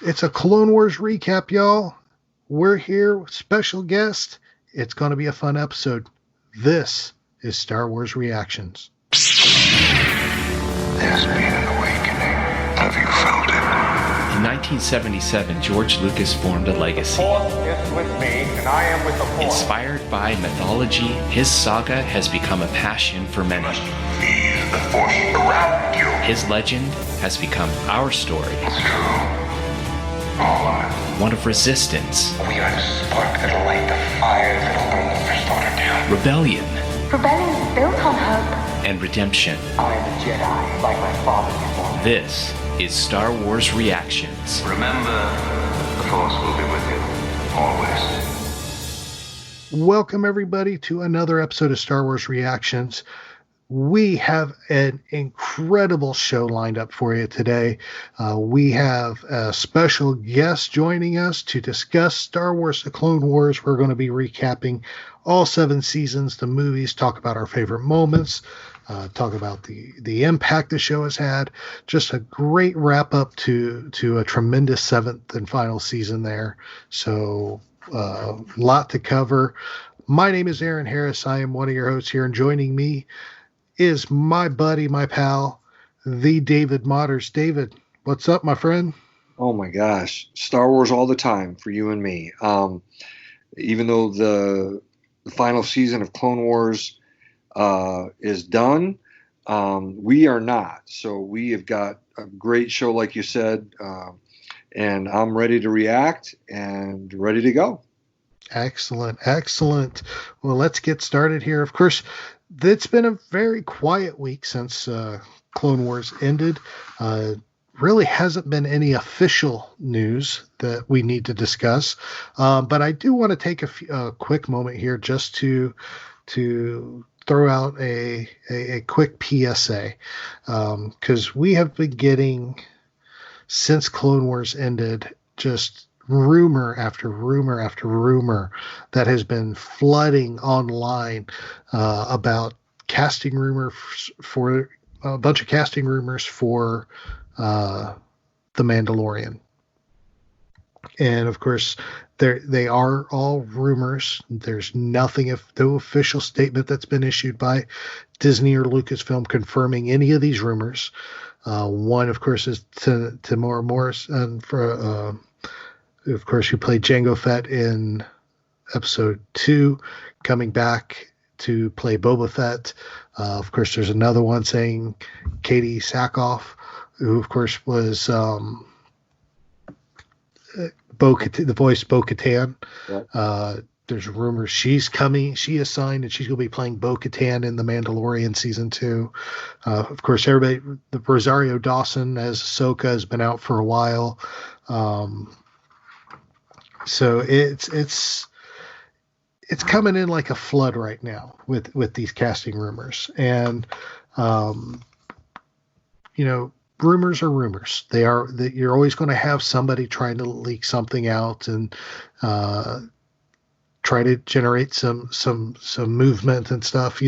It's a Clone Wars recap, y'all. We're here with special guest. It's going to be a fun episode. This is Star Wars Reactions. There's been an awakening. Have you felt it? In 1977, George Lucas formed a legacy. The Force is with me, and I am with the Force. Inspired by mythology, his saga has become a passion for many. Feel the Force around you. His legend has become our story. It's true. All of it. One of resistance, We are the spark that'll light the fire that'll burn the First Order down. rebellion, Rebellion is built on hope. and redemption. I am a Jedi, like my father before me. This is Star Wars Reactions. Remember, the Force will be with you. Always. Welcome, everybody, to another episode of Star Wars Reactions. We have an incredible show lined up for you today. We have a special guest joining us to discuss Star Wars: The Clone Wars. We're going to be recapping all 7 seasons, the movies, talk about our favorite moments, talk about the impact the show has had. Just a great wrap up to a tremendous 7th and final season there. So a lot to cover. My name is Aaron Harris. I am one of your hosts here, and joining me is my buddy, my pal, the David Motters. David, what's up, my friend? Oh my gosh, Star Wars all the time for you and me. Even though the final season of Clone Wars is done, we are not. So we have got a great show, like you said, and I'm ready to react and ready to go. Excellent. Well, let's get started here. Of course, it's been a very quiet week since Clone Wars ended. Really hasn't been any official news that we need to discuss. But I do want to take a quick moment here just to throw out a quick PSA. Because we have been getting, since Clone Wars ended, just rumor after rumor after rumor that has been flooding online about casting rumors for a bunch of casting rumors for The Mandalorian. And of course, they are all rumors. There's no official statement that's been issued by Disney or Lucasfilm confirming any of these rumors. One, of course, is Tamora Morrison of course, who played Jango Fett in Episode 2, coming back to play Boba Fett. Of course, there's another one saying Katie Sackhoff, who, of course, was the voice Bo-Katan. Yeah. There's rumors she's coming. She is signed, and she's going to be playing Bo-Katan in The Mandalorian Season 2. Of course, everybody, the Rosario Dawson as Ahsoka has been out for a while. So it's coming in like a flood right now with these casting rumors. And, rumors are rumors. You're always going to have somebody trying to leak something out and try to generate some movement and stuff,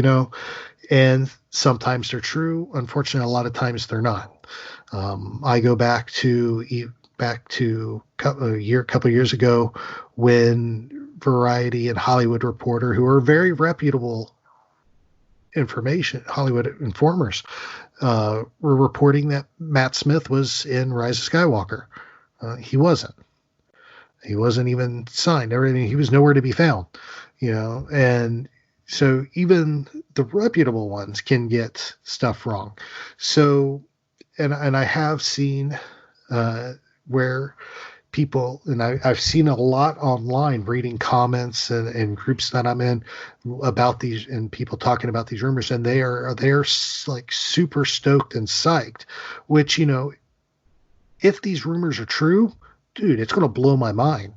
and sometimes they're true. Unfortunately, a lot of times they're not. I go back to a couple of years ago when Variety and Hollywood Reporter, who are very reputable Hollywood informers, were reporting that Matt Smith was in Rise of Skywalker. He wasn't. He wasn't even signed. He was nowhere to be found, and so even the reputable ones can get stuff wrong. So, and I have seen, where people, and I've seen a lot online reading comments and groups that I'm in about these, and people talking about these rumors, and they're like super stoked and psyched, which, if these rumors are true, dude, it's going to blow my mind.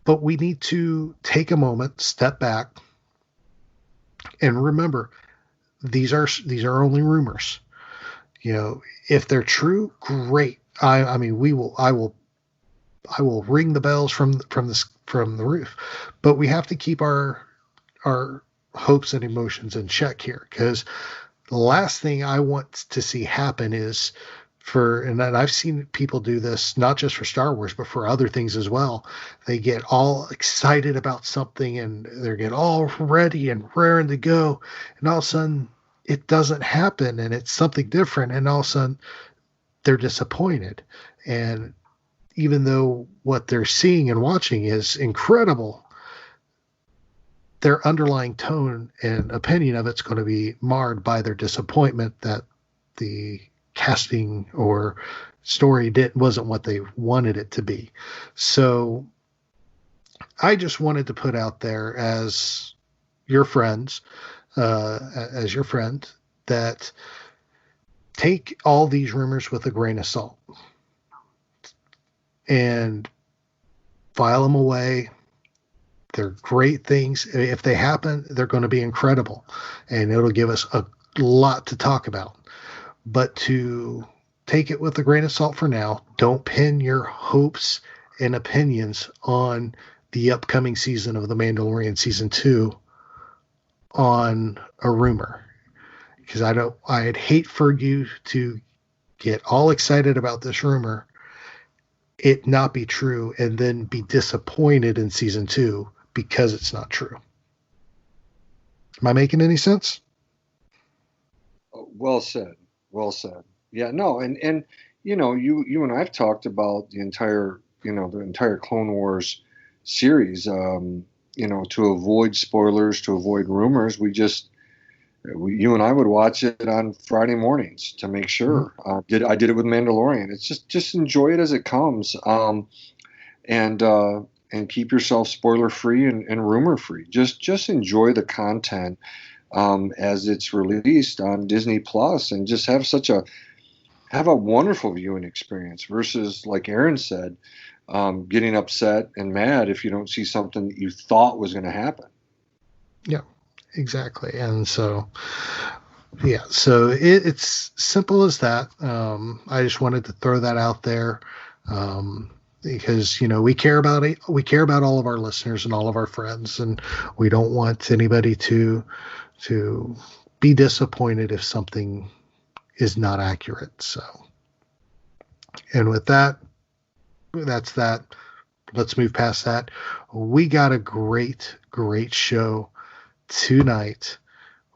But we need to take a moment, step back, and remember, these are only rumors. If they're true, great. I will ring the bells from the roof, but we have to keep our hopes and emotions in check here, because the last thing I want to see happen is and I've seen people do this not just for Star Wars, but for other things as well. They get all excited about something and they get all ready and raring to go, and all of a sudden it doesn't happen, and it's something different, and all of a sudden they're disappointed. And even though what they're seeing and watching is incredible, their underlying tone and opinion of it's going to be marred by their disappointment that the casting or story wasn't what they wanted it to be. So I just wanted to put out there as your friends, as your friend, that take all these rumors with a grain of salt and file them away. They're great things. If they happen, they're going to be incredible, and it'll give us a lot to talk about. But to take it with a grain of salt for now. Don't pin your hopes and opinions on the upcoming season of The Mandalorian season 2 on a rumor, because I'd hate for you to get all excited about this rumor, it not be true, and then be disappointed in season 2 because it's not true. Am I making any sense? Well said. Well said. Yeah, no, and you know, you and I've talked about the entire Clone Wars series. You know, to avoid spoilers, to avoid rumors, you and I would watch it on Friday mornings to make sure. I did it with Mandalorian. It's just enjoy it as it comes, and keep yourself spoiler free and rumor free. Just enjoy the content as it's released on Disney Plus, and just have a wonderful viewing experience versus, like Aaron said, getting upset and mad if you don't see something that you thought was going to happen. Yeah. Exactly. And so, yeah, so it's simple as that. I just wanted to throw that out there because, you know, we care about it. We care about all of our listeners and all of our friends, and we don't want anybody to be disappointed if something is not accurate. So, and with that, that's that. Let's move past that. We got a great show tonight.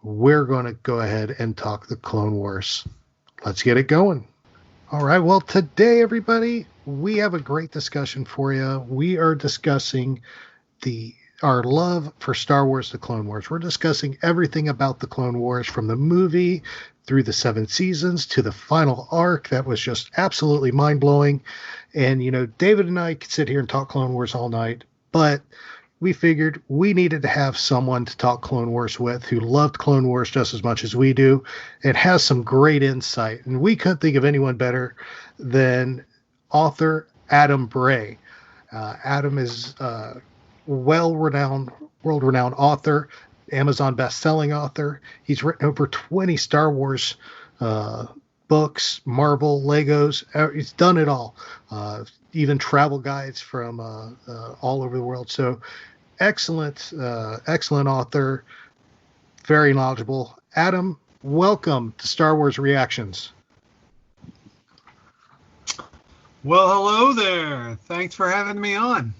We're going to go ahead and talk the Clone Wars. Let's get it going. All right. Well, today, everybody, we have a great discussion for you. We are discussing our love for Star Wars, the Clone Wars. We're discussing everything about the Clone Wars, from the movie through the 7 seasons to the final arc. That was just absolutely mind-blowing. And, you know, David and I could sit here and talk Clone Wars all night, but we figured we needed to have someone to talk Clone Wars with who loved Clone Wars just as much as we do and has some great insight. And we couldn't think of anyone better than author Adam Bray. Adam is a world-renowned author, Amazon best-selling author. He's written over 20 Star Wars books, Marvel, Legos. He's done it all. Even travel guides from all over the world. So excellent author, very knowledgeable. Adam, welcome to Star Wars Reactions. Well, hello there. Thanks for having me on.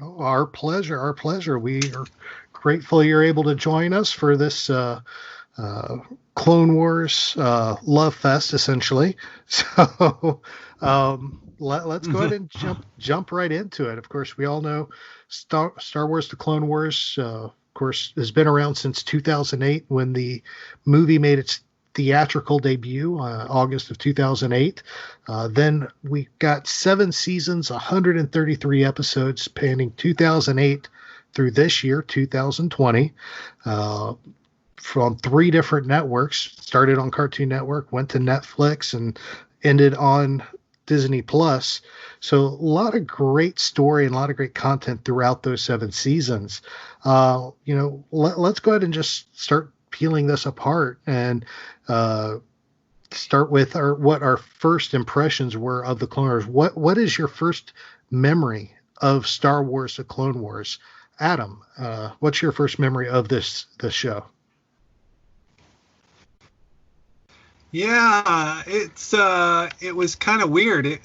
Oh, our pleasure. We are grateful you're able to join us for this Clone Wars love fest, essentially. So let's go ahead and jump right into it. Of course, we all know Star Wars: The Clone Wars, of course, has been around since 2008 when the movie made its theatrical debut, August of 2008. Then we got 7 seasons, 133 episodes spanning 2008 through this year, 2020. From 3 different networks. Started on Cartoon Network, went to Netflix, and ended on Disney Plus. So a lot of great story and a lot of great content throughout those 7 seasons. You know, let's go ahead and just start peeling this apart and start with what our first impressions were of the Clone Wars. What is your first memory of Star Wars: The Clone Wars? Adam, what's your first memory of this show? Yeah, it was kind of weird.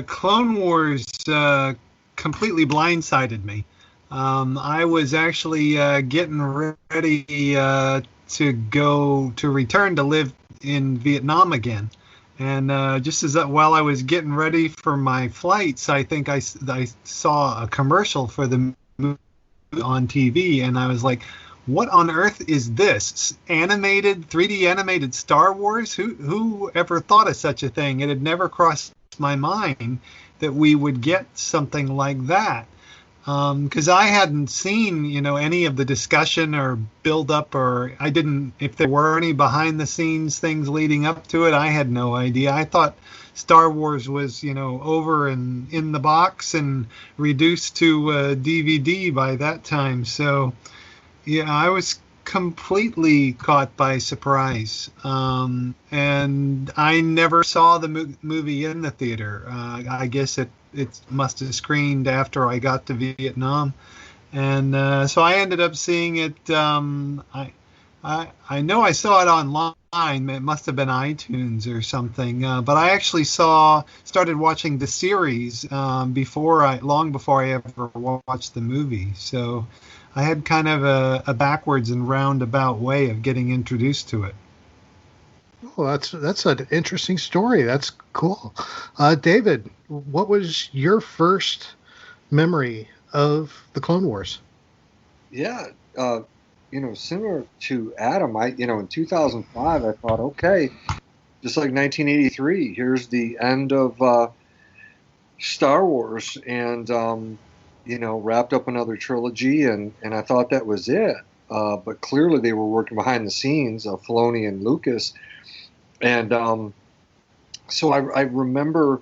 Clone Wars completely blindsided me. I was actually getting ready to return to live in Vietnam again. And just while I was getting ready for my flights, I think I saw a commercial for the movie on TV, and I was like, what on earth is this? 3D animated Star Wars? Who ever thought of such a thing? It had never crossed my mind that we would get something like that. Because I hadn't seen, any of the discussion or build up, or if there were any behind the scenes things leading up to it, I had no idea. I thought Star Wars was, over and in the box and reduced to DVD by that time. So, yeah, I was completely caught by surprise. And I never saw the movie in the theater. I guess it must have screened after I got to Vietnam. And so I ended up seeing it. I know I saw it online. It must have been iTunes or something. But I actually started watching the series long before I ever watched the movie. So I had kind of a backwards and roundabout way of getting introduced to it. Oh, that's an interesting story. That's cool. David, what was your first memory of the Clone Wars? Yeah, similar to Adam, in 2005, I thought, okay, just like 1983, here's the end of Star Wars, and wrapped up another trilogy, and I thought that was it. But clearly they were working behind the scenes, Filoni and Lucas. And so I remember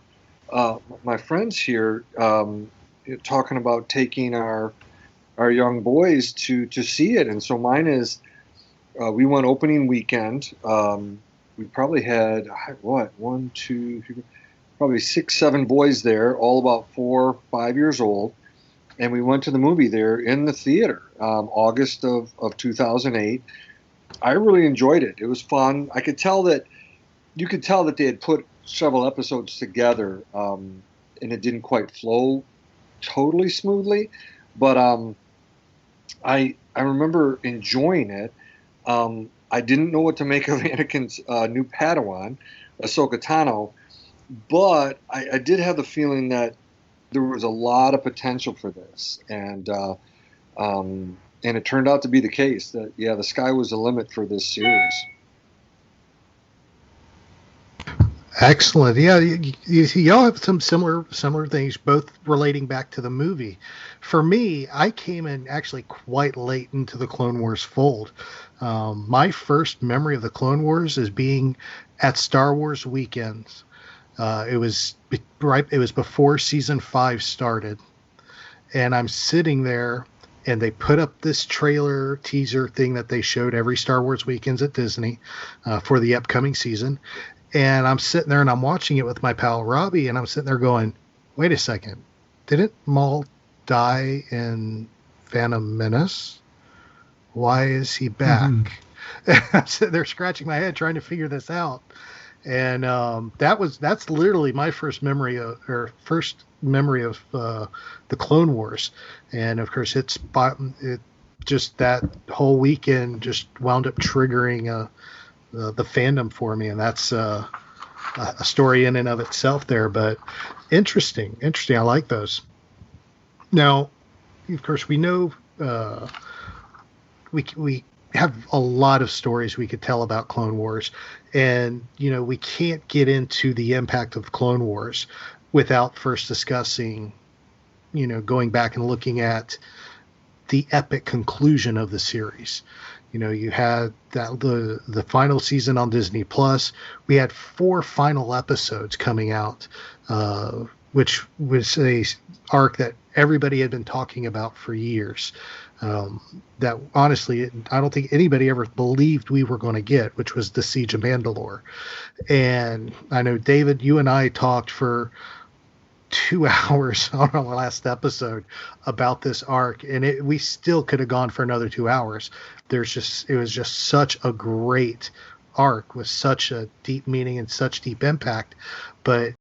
my friends here talking about taking our young boys to see it. And so mine is, we went opening weekend. We probably had, one, two, three, probably 6, 7 boys there, all about 4, 5 years old. And we went to the movie there in the theater, August of 2008. I really enjoyed it. It was fun. You could tell that they had put several episodes together, and it didn't quite flow totally smoothly. But I remember enjoying it. I didn't know what to make of Anakin's new Padawan, Ahsoka Tano, but I did have the feeling that there was a lot of potential for this, and it turned out to be the case. That the sky was the limit for this series. Excellent. Yeah, y'all have some similar things, both relating back to the movie. For me, I came in actually quite late into the Clone Wars fold. My first memory of the Clone Wars is being at Star Wars weekends. It was before season 5 started, and I'm sitting there, and they put up this trailer teaser thing that they showed every Star Wars weekends at Disney for the upcoming season. And I'm sitting there and I'm watching it with my pal Robbie, and I'm sitting there going, wait a second, didn't Maul die in Phantom Menace? Why is he back? Mm-hmm. I'm sitting there scratching my head trying to figure this out. And that's literally my first memory of the Clone Wars. And of course it just that whole weekend just wound up triggering the fandom for me, and that's a story in and of itself there, but interesting. I like those. Now, of course, we know we have a lot of stories we could tell about Clone Wars, and we can't get into the impact of Clone Wars without first discussing, going back and looking at the epic conclusion of the series. You had the final season on Disney Plus. We had 4 final episodes coming out, which was a arc that everybody had been talking about for years. That honestly, I don't think anybody ever believed we were going to get, which was the Siege of Mandalore. And I know, David, you and I talked for 2 hours on our last episode about this arc, and we still could have gone for another 2 hours. It was just such a great arc with such a deep meaning and such deep impact. But